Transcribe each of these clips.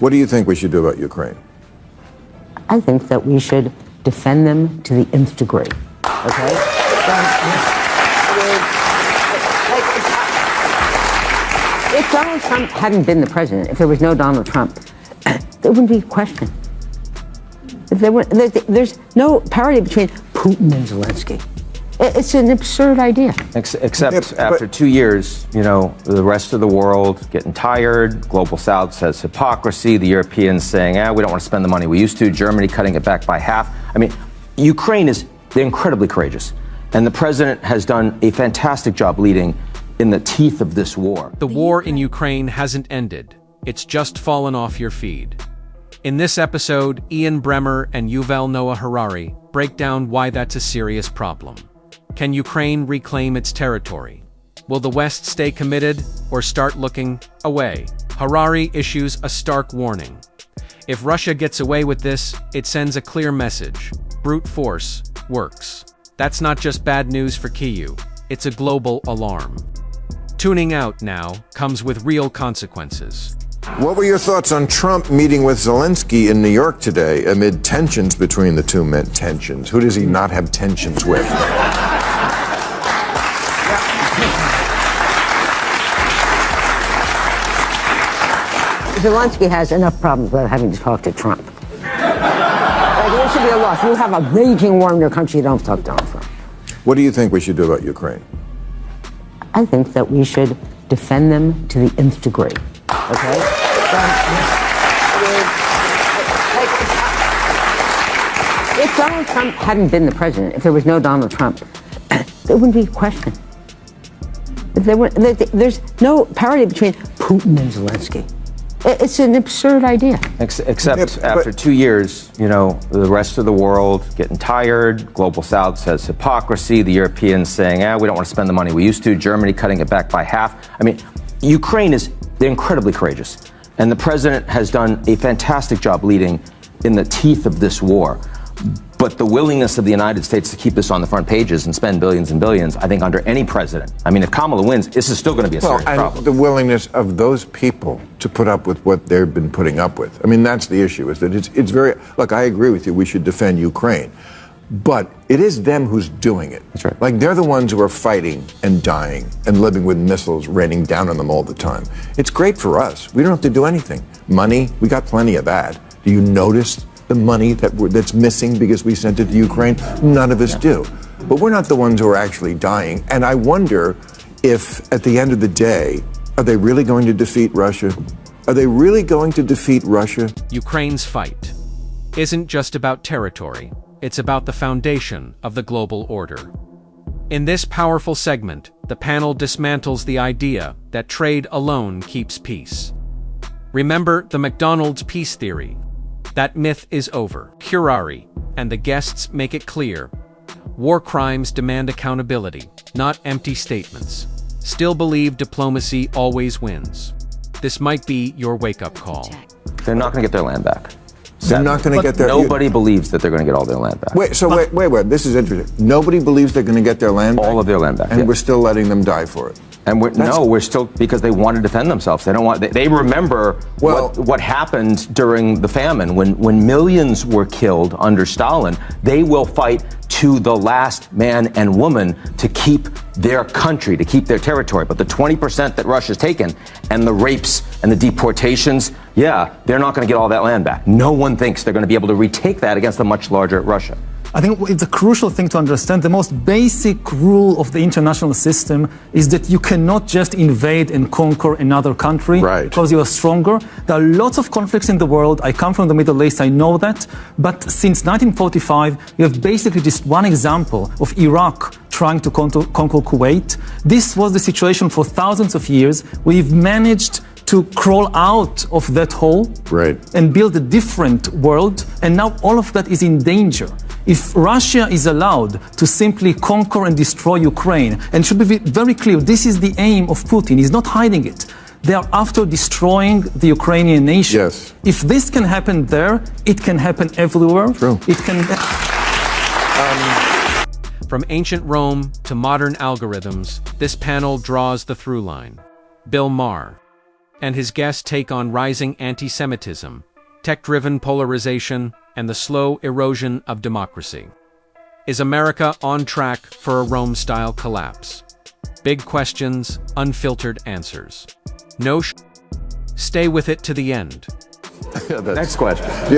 What do you think we should do about Ukraine? I think that we should defend them to the nth degree. Okay? If Donald Trump hadn't been the president, if there was no Donald Trump, there wouldn't be a question. There's no parity between Putin and Zelensky. It's an absurd idea. Except after 2 years, the rest of the world getting tired. Global South says hypocrisy. The Europeans saying, we don't want to spend the money we used to. Germany cutting it back by half. I mean, Ukraine they're incredibly courageous. And the president has done a fantastic job leading in the teeth of this war. The war in Ukraine hasn't ended. It's just fallen off your feed. In this episode, Ian Bremmer and Yuval Noah Harari break down why that's a serious problem. Can Ukraine reclaim its territory? Will the West stay committed or start looking away? Harari issues a stark warning. If Russia gets away with this, it sends a clear message. Brute force works. That's not just bad news for Kyiv, it's a global alarm. Tuning out now comes with real consequences. What were your thoughts on Trump meeting with Zelensky in New York today amid tensions between the two men? Tensions. Who does he not have tensions with? Zelensky has enough problems without having to talk to Trump. There should be a law. If you have a raging war in your country, you don't talk to Donald Trump. What do you think we should do about Ukraine? I think that we should defend them to the nth degree. Okay? If Donald Trump hadn't been the president, if there was no Donald Trump, there wouldn't be a question. There's no parity between Putin and Zelensky. It's an absurd idea. Except after 2 years, the rest of the world getting tired. Global South says hypocrisy. The Europeans saying, we don't want to spend the money we used to. Germany cutting it back by half. I mean, Ukraine they're incredibly courageous. And the president has done a fantastic job leading in the teeth of this war. But the willingness of the United States to keep this on the front pages and spend billions and billions, I think under any president. I mean, if Kamala wins, this is still going to be a serious problem. The willingness of those people to put up with what they've been putting up with. I mean, that's the issue, is that it's very, look, I agree with you, we should defend Ukraine. But it is them who's doing it. That's right. Like, they're the ones who are fighting and dying and living with missiles raining down on them all the time. It's great for us. We don't have to do anything. Money, we got plenty of that. Do you notice the money that's missing because we sent it to Ukraine? None of us do. But we're not the ones who are actually dying. And I wonder if, at the end of the day, are they really going to defeat Russia? Are they really going to defeat Russia? Ukraine's fight isn't just about territory. It's about the foundation of the global order. In this powerful segment, the panel dismantles the idea that trade alone keeps peace. Remember the McDonald's peace theory. That myth is over. Harari and the guests make it clear. War crimes demand accountability, not empty statements. Still believe diplomacy always wins. This might be your wake-up call. They're not going to get their land back. They're not going to get their... Nobody believes that they're going to get all their land back. Wait, this is interesting. Nobody believes they're going to get their land back? All of their land back, And we're still letting them die for it. And we're still, because they want to defend themselves. They don't want. They remember what happened during the famine when millions were killed under Stalin. They will fight to the last man and woman to keep their country, to keep their territory. But the 20% that Russia's taken, and the rapes and the deportations, they're not going to get all that land back. No one thinks they're going to be able to retake that against a much larger Russia. I think it's a crucial thing to understand. The most basic rule of the international system is that you cannot just invade and conquer another country because you are stronger. There are lots of conflicts in the world. I come from the Middle East, I know that. But since 1945, we have basically just one example of Iraq trying to conquer Kuwait. This was the situation for thousands of years. We've managed to crawl out of that hole and build a different world. And now all of that is in danger. If Russia is allowed to simply conquer and destroy Ukraine, and it should be very clear, this is the aim of Putin, he's not hiding it. They are after destroying the Ukrainian nation. Yes. If this can happen there, it can happen everywhere. True. It can... From ancient Rome to modern algorithms, this panel draws the through line. Bill Maher. and his guests take on rising anti-Semitism, tech-driven polarization, and the slow erosion of democracy. Is America on track for a Rome-style collapse? Big questions, unfiltered answers. Stay with it to the end. Next question. Do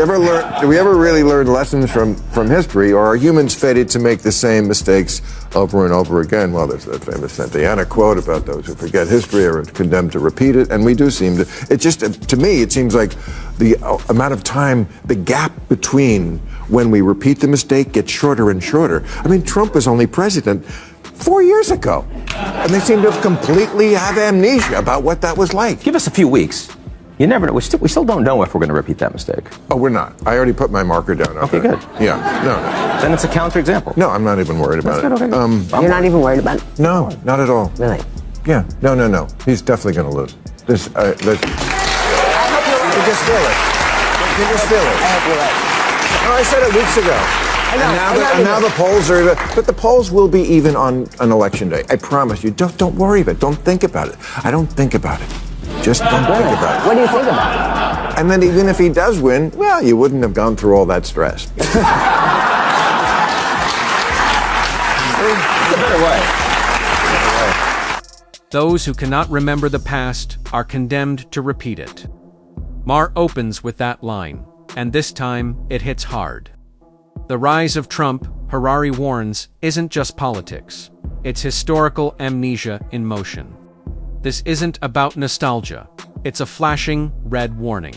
we ever really learn lessons from history, or are humans fated to make the same mistakes over and over again? Well, there's that famous Santayana quote about those who forget history are condemned to repeat it, and we do seem to. It just, to me, it seems like the amount of time, the gap between when we repeat the mistake gets shorter and shorter. I mean, Trump was only president 4 years ago, and they seem to have completely have amnesia about what that was like. Give us a few weeks. You never know. We still don't know if we're going to repeat that mistake. Oh, we're not. I already put my marker down. Okay, good. Yeah, no. Then it's a counterexample. No, I'm not even worried about it. Okay. You're not even worried about it? No, not at all. Really? Yeah, no. He's definitely going to lose. You just feel it. You just feel it. I hope you're right. No, I said it weeks ago. And now the polls are. But the polls will be even on election day. I promise you. Don't worry about it. Don't think about it. I don't think about it. Just don't think about it. What do you think about it? And then even if he does win, well, you wouldn't have gone through all that stress. It's a better way. Those who cannot remember the past are condemned to repeat it. Marr opens with that line, and this time it hits hard. The rise of Trump, Harari warns, isn't just politics. It's historical amnesia in motion. This isn't about nostalgia. It's a flashing red warning.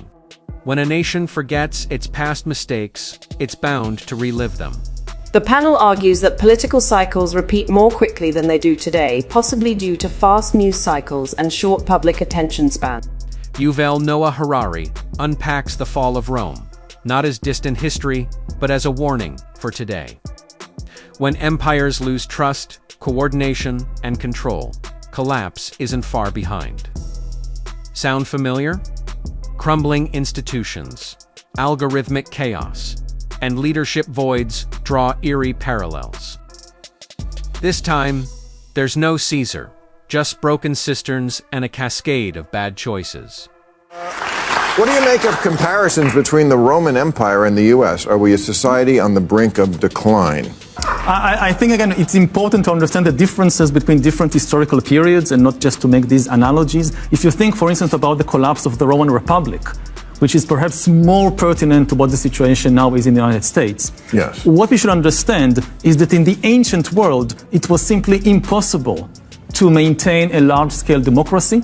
When a nation forgets its past mistakes, it's bound to relive them. The panel argues that political cycles repeat more quickly than they do today, possibly due to fast news cycles and short public attention span. Yuval Noah Harari unpacks the fall of Rome, not as distant history, but as a warning for today. When empires lose trust, coordination, and control, collapse isn't far behind. Sound familiar? Crumbling institutions, algorithmic chaos, and leadership voids draw eerie parallels. This time, there's no Caesar, just broken cisterns and a cascade of bad choices. What do you make of comparisons between the Roman Empire and the U.S.? Are we a society on the brink of decline? I think, again, it's important to understand the differences between different historical periods and not just to make these analogies. If you think, for instance, about the collapse of the Roman Republic, which is perhaps more pertinent to what the situation now is in the United States. Yes. What we should understand is that in the ancient world, it was simply impossible to maintain a large-scale democracy,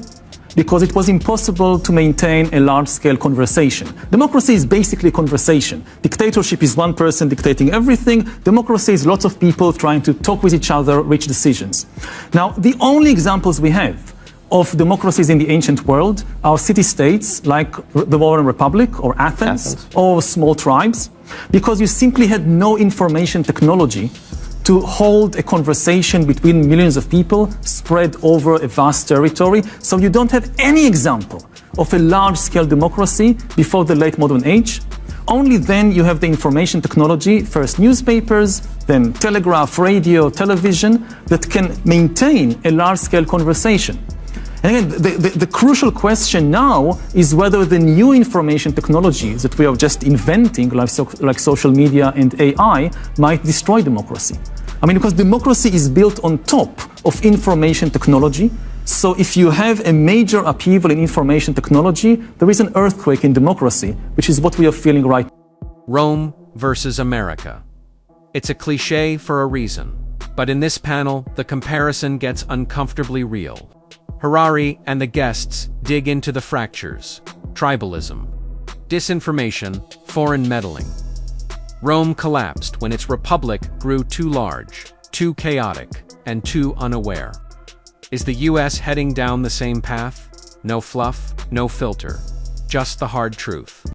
because it was impossible to maintain a large-scale conversation. Democracy is basically conversation. Dictatorship is one person dictating everything. Democracy is lots of people trying to talk with each other, reach decisions. Now, the only examples we have of democracies in the ancient world are city-states like the Roman Republic or Athens or small tribes, because you simply had no information technology to hold a conversation between millions of people spread over a vast territory. So you don't have any example of a large-scale democracy before the late modern age. Only then you have the information technology, first newspapers, then telegraph, radio, television, that can maintain a large-scale conversation. And again, the crucial question now is whether the new information technologies that we are just inventing, like social media and AI, might destroy democracy. I mean, because democracy is built on top of information technology. So if you have a major upheaval in information technology, there is an earthquake in democracy, which is what we are feeling right now. Rome versus America. It's a cliche for a reason, but in this panel, the comparison gets uncomfortably real. Harari and the guests dig into the fractures, tribalism, disinformation, foreign meddling. Rome collapsed when its republic grew too large, too chaotic, and too unaware. Is the US heading down the same path? No fluff, no filter, just the hard truth.